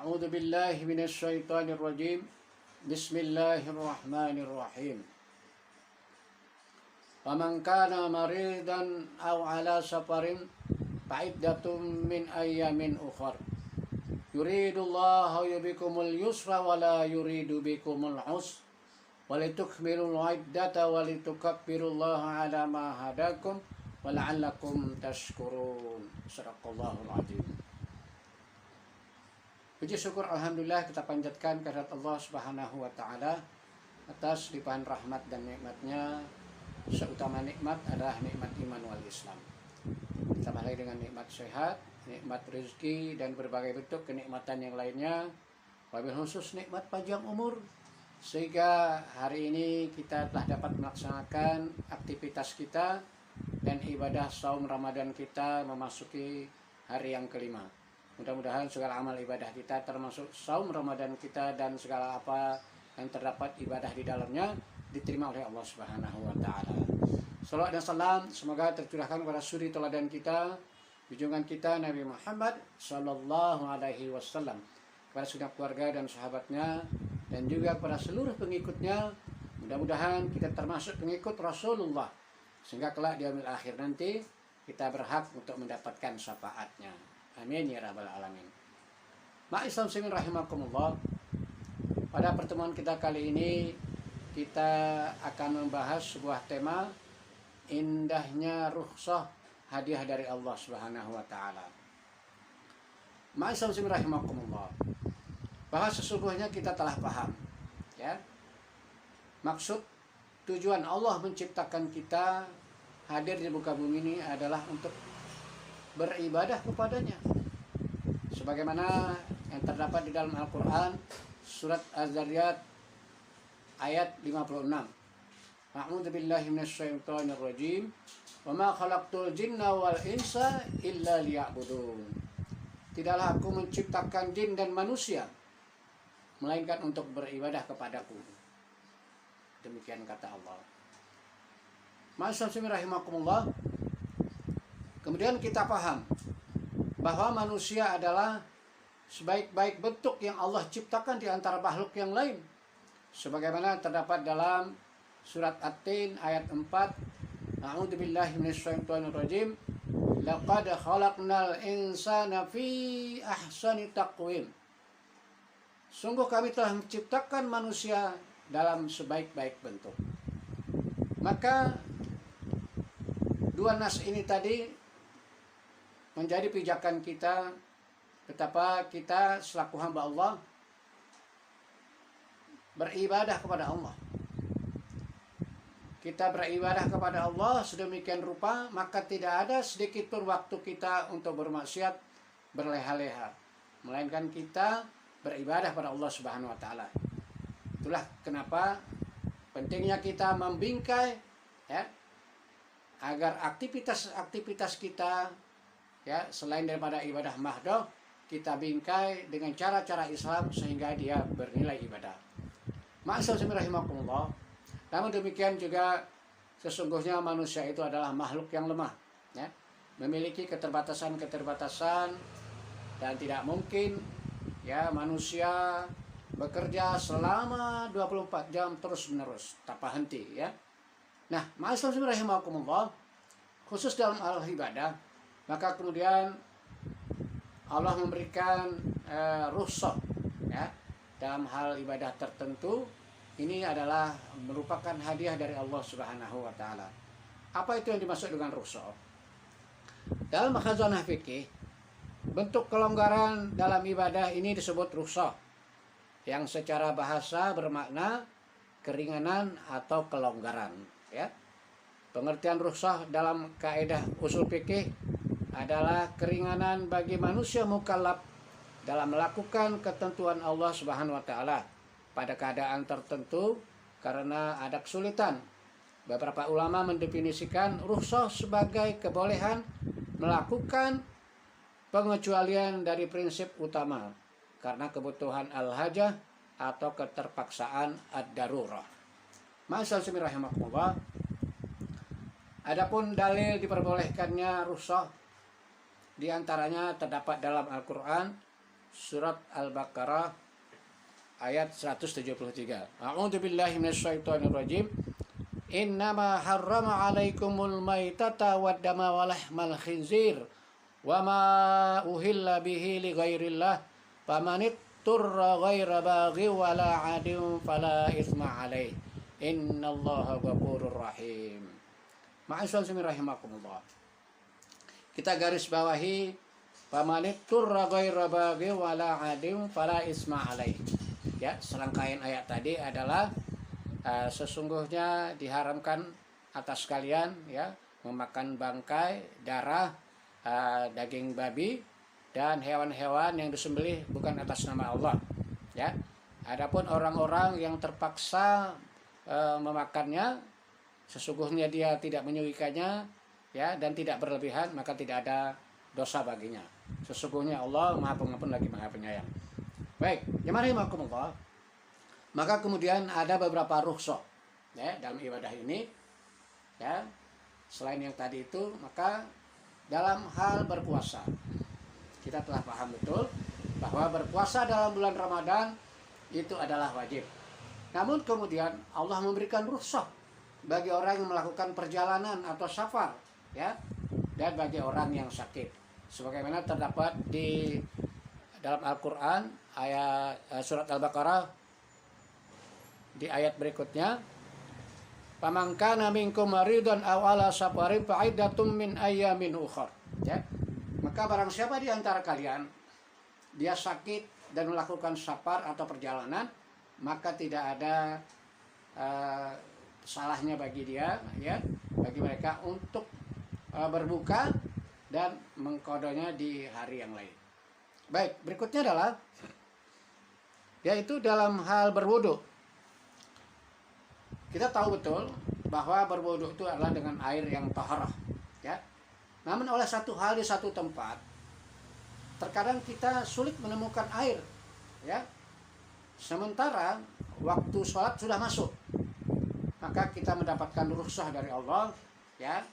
A'udzu billahi minasyaitonir rajim. Bismillahirrahmanirrahim. Faman kana maridan aw ala safarin fa'iddatun min ayyamin ukhar. Yuridullahu bikumul yusra wa la yuridu bikumul usra. Walitukmilul iddata walitukabbirullaha ala ma hadakum wa la'allakum tashkurun. Shadaqallahul azim. Puji syukur alhamdulillah kita panjatkan kehadirat Allah Subhanahu wa taala atas limpahan rahmat dan nikmatnya. Seutama nikmat adalah nikmat iman wal Islam. Ditambah lagi dengan nikmat sehat, nikmat rezeki dan berbagai bentuk kenikmatan yang lainnya. Wabil khusus nikmat panjang umur, sehingga hari ini kita telah dapat melaksanakan aktivitas kita dan ibadah saum Ramadan kita memasuki hari yang kelima. Mudah-mudahan segala amal ibadah kita termasuk saum Ramadan kita dan segala apa yang terdapat ibadah di dalamnya diterima oleh Allah Subhanahu wa taala. Salawat dan salam semoga tercurahkan kepada suri teladan kita, junjungan kita Nabi Muhammad sallallahu alaihi wasallam, kepada segenap keluarga dan sahabatnya dan juga kepada seluruh pengikutnya. Mudah-mudahan kita termasuk pengikut Rasulullah sehingga kelak di yaumil akhir nanti kita berhak untuk mendapatkan syafaatnya. Amin ya rabbal alamin. Ma'islam simin rahimakumullah. Pada pertemuan kita kali ini kita akan membahas sebuah tema, indahnya rukhsah hadiah dari Allah Subhanahu wa taala. Ma'islam simin rahimakumullah. Bahwa sesungguhnya kita telah paham, ya. Maksud tujuan Allah menciptakan kita hadir di muka bumi ini adalah untuk beribadah kepadanya, sebagaimana yang terdapat di dalam Al-Quran surat Az-Zariyat ayat 56. A'udzu billahi minasyaitonir rajim. Wa ma khalaqtul jinna wal insa illa liya'budun. Tidaklah aku menciptakan jin dan manusia melainkan untuk beribadah kepadaku. Demikian kata Allah. Ma'asyiral rahimakumullah. Kemudian kita paham bahwa manusia adalah sebaik-baik bentuk yang Allah ciptakan di antara makhluk yang lain. Sebagaimana terdapat dalam surat At-Tin ayat 4. A'udzu billahi minasyaitonir rajim. Laqad khalaqnal insana fi ahsani taqwim. Sungguh kami telah menciptakan manusia dalam sebaik-baik bentuk. Maka dua nas ini tadi menjadi pijakan kita betapa kita selaku hamba Allah beribadah kepada Allah. Kita beribadah kepada Allah sedemikian rupa, maka tidak ada sedikit pun waktu kita untuk bermaksiat, berleha-leha, melainkan kita beribadah pada Allah Subhanahu wa taala. Itulah kenapa pentingnya kita membingkai, ya, agar aktivitas kita, ya, selain daripada ibadah mahdoh, kita bingkai dengan cara-cara Islam sehingga dia bernilai ibadah. Ma'asyiral rahimakumullah. Namun demikian juga sesungguhnya manusia itu adalah makhluk yang lemah, ya, memiliki keterbatasan dan tidak mungkin, ya, manusia bekerja selama 24 jam terus menerus tanpa henti, ya. Nah, ma'asyiral rahimakumullah, khusus dalam al-ibadah, maka kemudian Allah memberikan rukhsah, ya, dalam hal ibadah tertentu. Ini adalah merupakan hadiah dari Allah Subhanahu wa taala. Apa itu yang dimaksud dengan rukhsah? Dalam khazanah fikih, bentuk kelonggaran dalam ibadah ini disebut rukhsah, yang secara bahasa bermakna keringanan atau kelonggaran, ya. Pengertian rukhsah dalam kaidah usul fikih adalah keringanan bagi manusia mukallaf dalam melakukan ketentuan Allah Subhanahu wa taala pada keadaan tertentu karena ada kesulitan. Beberapa ulama mendefinisikan rukhsah sebagai kebolehan melakukan pengecualian dari prinsip utama karena kebutuhan al-hajah atau keterpaksaan ad-darurah. Ma'asyiral rahimakumullah. Adapun dalil diperbolehkannya rukhsah di antaranya terdapat dalam Al-Quran surat Al-Baqarah ayat 173. A'udzubillahi minasyaitonirrajim. Innama harrama 'alaikumul maitata wad-dama wa lahmal khinzir wa ma uhilla bihi li ghairillah famanit turra ghaira baghi wala 'adin fala itsma 'alaih innallaha ghafurur rahim. Ma'asyiral rahimakumullah. Kita garis bawahi famanit turra ghaira baghi wala 'adin fala itsma alaih. Ya, serangkaian ayat tadi adalah sesungguhnya diharamkan atas kalian ya memakan bangkai, darah, daging babi dan hewan-hewan yang disembelih bukan atas nama Allah. Ya, adapun orang-orang yang terpaksa memakannya, sesungguhnya dia tidak menyuikannya ya dan tidak berlebihan, maka tidak ada dosa baginya. Sesungguhnya Allah Maha Pengampun lagi Maha Penyayang. Baik, jemaah rahimakumullah. Maka kemudian ada beberapa rukhsah ya dalam ibadah ini ya. Selain yang tadi itu, maka dalam hal berpuasa kita telah paham betul bahwa berpuasa dalam bulan Ramadan itu adalah wajib. Namun kemudian Allah memberikan rukhsah bagi orang yang melakukan perjalanan atau safar ya, dan bagi orang yang sakit. Sebagaimana terdapat di dalam Al-Qur'an ayat surat Al-Baqarah di ayat berikutnya, "Faman kana minkum maridan aw ala safarin fa iddatum min ayyamin ukhra." Ya. Maka barang siapa di antara kalian dia sakit dan melakukan safar atau perjalanan, maka tidak ada salahnya bagi dia ya, bagi mereka untuk berbuka dan mengqadanya di hari yang lain. Baik, berikutnya adalah yaitu dalam hal berwudu. Kita tahu betul bahwa berwudu itu adalah dengan air yang taharah ya. Namun oleh satu hal di satu tempat terkadang kita sulit menemukan air ya. Sementara waktu sholat sudah masuk, maka kita mendapatkan rukhsah dari Allah ya.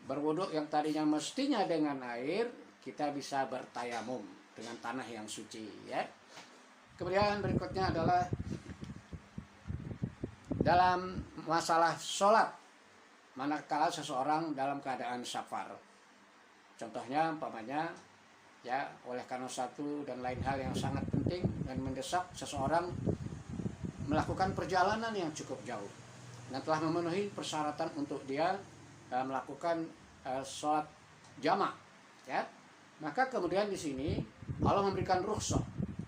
Berwudu yang tadinya mestinya dengan air, kita bisa bertayamum dengan tanah yang suci ya. Kemudian berikutnya adalah dalam masalah sholat manakala seseorang dalam keadaan safar. Contohnya umpamanya ya, oleh karena satu dan lain hal yang sangat penting dan mendesak, seseorang melakukan perjalanan yang cukup jauh dan telah memenuhi persyaratan untuk dia melakukan sholat jamak ya. Maka kemudian di sini Allah memberikan rukhsah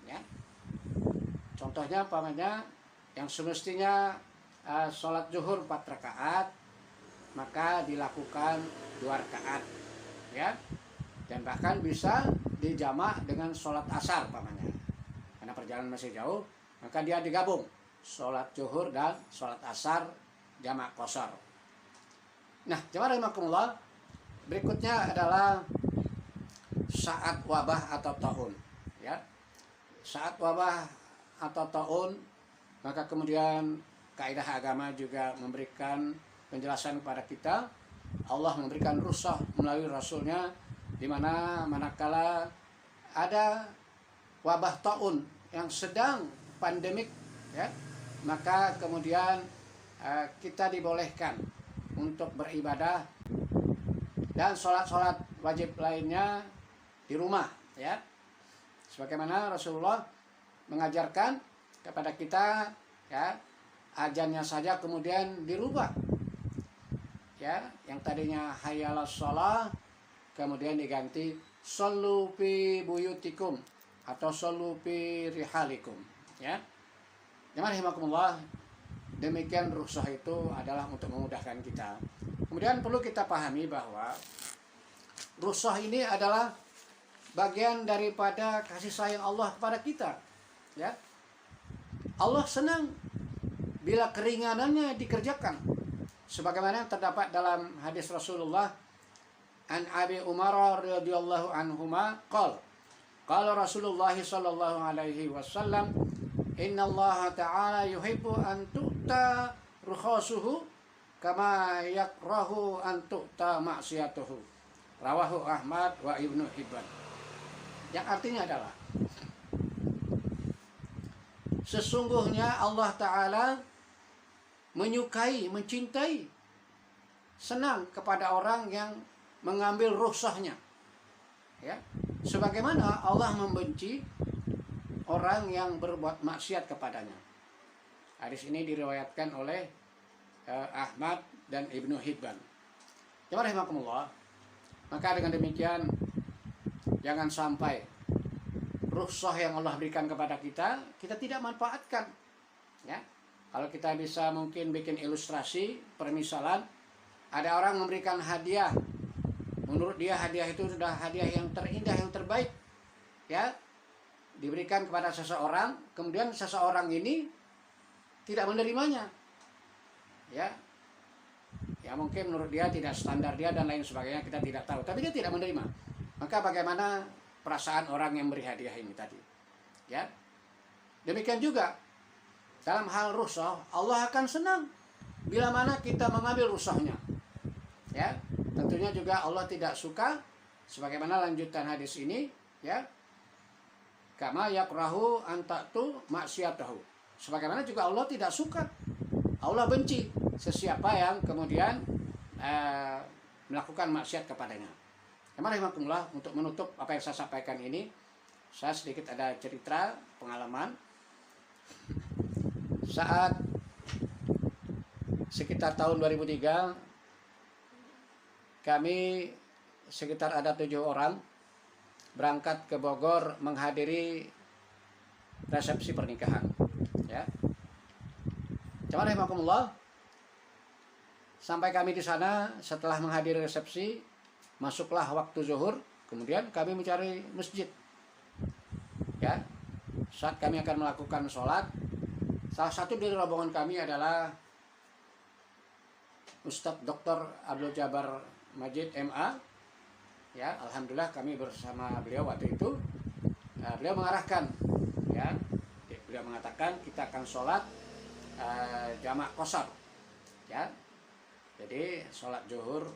ya. Contohnya umpamanya yang semestinya sholat zuhur 4 rakaat, maka dilakukan 2 rakaat ya, dan bahkan bisa dijamak dengan sholat asar umpamanya. Karena perjalanan masih jauh, maka dia digabung sholat zuhur dan sholat asar jamak qashar. Nah, jemaah rahimakumullah, berikutnya adalah saat wabah atau taun ya. Saat wabah atau taun, maka kemudian kaidah agama juga memberikan penjelasan kepada kita. Allah memberikan rukhsah melalui Rasulnya, di mana manakala ada wabah taun yang sedang pandemik ya, maka kemudian kita dibolehkan untuk beribadah dan sholat-sholat wajib lainnya di rumah ya. Sebagaimana Rasulullah mengajarkan kepada kita ya, azannya saja kemudian dirubah ya, yang tadinya hayyalas shalah kemudian diganti shollu fi buyutikum atau shollu fi rihalikum ya. Jemaah rahimakumullah, demikian rukhsah itu adalah untuk memudahkan kita. Kemudian perlu kita pahami bahwa rukhsah ini adalah bagian daripada kasih sayang Allah kepada kita ya. Allah senang bila keringanannya dikerjakan, sebagaimana yang terdapat dalam hadis Rasulullah an Abi Umar radhiyallahu anhuma qala Rasulullah sallallahu alaihi wasallam innallaha ta'ala yuhibbu an tu'ta rukhasuhu kama yakrahu an tu'ta maksiyatuhu. Rawahu Ahmad wa Ibnu Hibban. Yang artinya adalah Sesungguhnya Allah Ta'ala menyukai, mencintai, senang kepada orang yang mengambil rukhsahnya. Ya, sebagaimana Allah membenci orang yang berbuat maksiat kepadanya. Hadis ini diriwayatkan oleh Ahmad dan Ibnu Hibban. Jemaah rahimakumullah. Maka dengan demikian jangan sampai rukhsah yang Allah berikan kepada kita tidak manfaatkan. Ya, kalau kita bisa mungkin bikin ilustrasi, permisalan, ada orang memberikan hadiah. Menurut dia hadiah itu sudah hadiah yang terindah, yang terbaik. Ya, diberikan kepada seseorang, kemudian seseorang ini tidak menerimanya. Ya, mungkin menurut dia tidak standar dia dan lain sebagainya, kita tidak tahu. Tapi dia tidak menerima. Maka bagaimana perasaan orang yang beri hadiah ini tadi? Ya, demikian juga dalam hal rukhsah, Allah akan senang bila mana kita mengambil rukhsahnya. Ya, tentunya juga Allah tidak suka, sebagaimana lanjutan hadis ini, ya, kama yakrahu antatu maksiatahu. Sebagaimana juga Allah tidak suka, Allah benci sesiapa yang kemudian melakukan maksiat kepadanya. Alhamdulillah, untuk menutup apa yang saya sampaikan ini, saya sedikit ada cerita pengalaman. Saat sekitar tahun 2003, kami sekitar ada 7 orang berangkat ke Bogor menghadiri resepsi pernikahan. Ya, jemaah rahimakumullah, sampai kami di sana setelah menghadiri resepsi, masuklah waktu zuhur, kemudian kami mencari masjid. Ya, saat kami akan melakukan sholat, salah satu dari rombongan kami adalah Ustadz Dr. Abdul Jabar Majid MA. Ya, alhamdulillah kami bersama beliau waktu itu. Beliau mengarahkan, ya, beliau mengatakan kita akan sholat jamak qashar. Ya, jadi sholat zuhur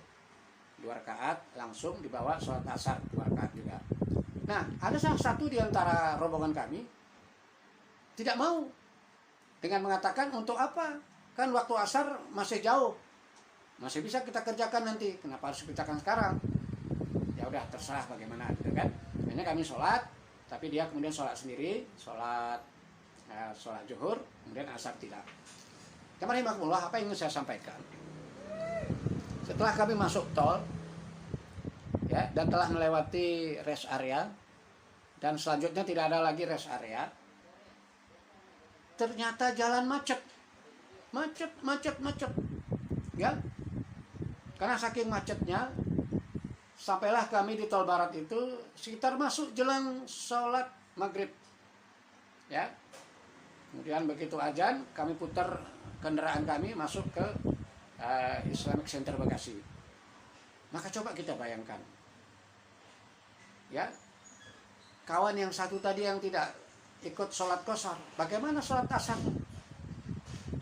2 rakaat, langsung dibawa sholat asar 2 rakaat juga. Nah, ada salah satu di antara rombongan kami tidak mau, dengan mengatakan, untuk apa? Kan waktu asar masih jauh, masih bisa kita kerjakan nanti, kenapa harus kerjakan sekarang? Ya udah, terserah bagaimana, gitu kan. Akhirnya kami sholat, tapi dia kemudian sholat sendiri, sholat zuhur, kemudian asar tidak. Jemaah rahimakumullah, apa yang ingin saya sampaikan? Setelah kami masuk tol, ya, dan telah melewati rest area, dan selanjutnya tidak ada lagi rest area, ternyata jalan macet, ya. Karena saking macetnya, sampailah kami di tol barat itu sekitar masuk jelang sholat maghrib. Ya, kemudian begitu azan, kami putar kendaraan kami masuk ke Islamic Center Bekasi. Maka coba kita bayangkan, ya, kawan yang satu tadi yang tidak ikut sholat qashar, bagaimana sholat asar?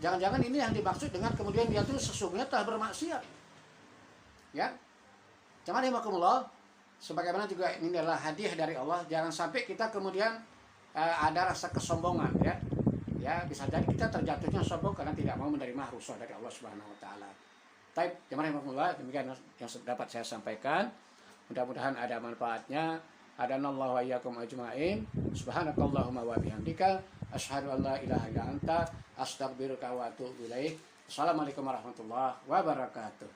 Jangan-jangan ini yang dimaksud dengan kemudian dia itu sesungguhnya telah bermaksiat. Ya, jemaah rahimakumullah, sebagaimana juga ini adalah hadiah dari Allah, jangan sampai kita kemudian ada rasa kesombongan, ya. Ya, bisa jadi kita terjatuhnya sombong karena tidak mau menerima rukhsah dari Allah Subhanahu wa taala. Baik, jemaah rahimakumullah, demikian yang dapat saya sampaikan. Mudah-mudahan ada manfaatnya. Hadanallahu wa iyyakum ajmain. Subhanakallahumma wa bihamdika asyhadu an la ilaha illa anta astaghfiruka wa atubu ilaik. Assalamualaikum warahmatullahi wabarakatuh.